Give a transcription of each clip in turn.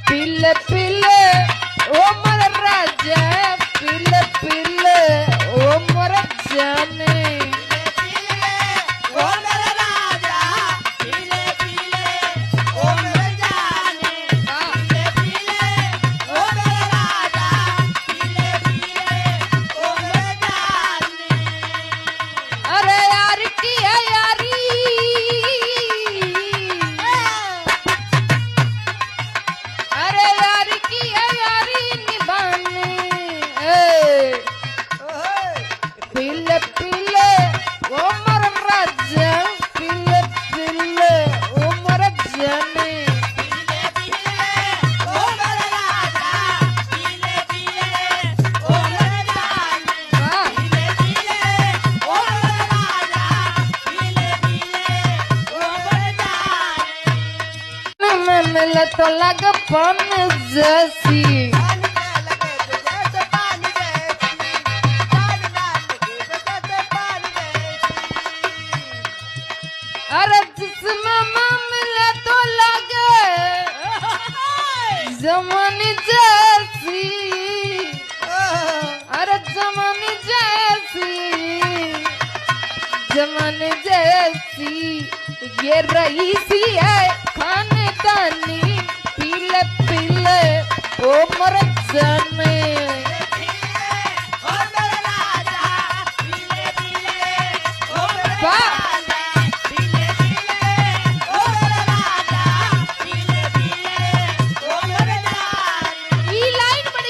पिले पिले ओ मोर राजा पिले पिले ओ मोर जाने मिले तो लग पन जैसी अरे जिसमें मिले तो लगे जमानी जैसी अरे जमानी जैसी ये रईसी है खानदानी पीले पीले ओ मोर जाने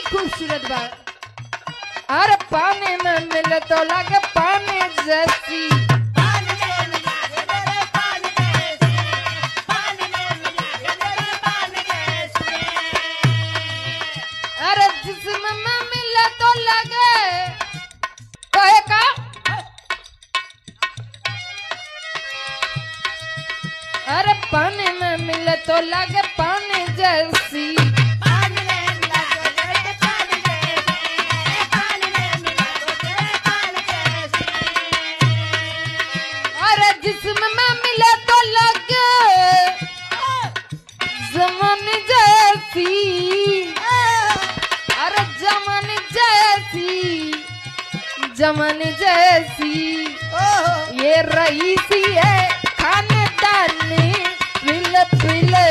खूबसूरत बात अरे पानी में मिले तो लगे पानी जैसी अरे जिस्म में मिले तो लगे कहे का अरे पानी में मिले तो लगे पानी जैसी जिस्म में मिले तो लगे जमानी जैसी अरे जमानी जैसी ये रईसी है खानदानी पीले पीले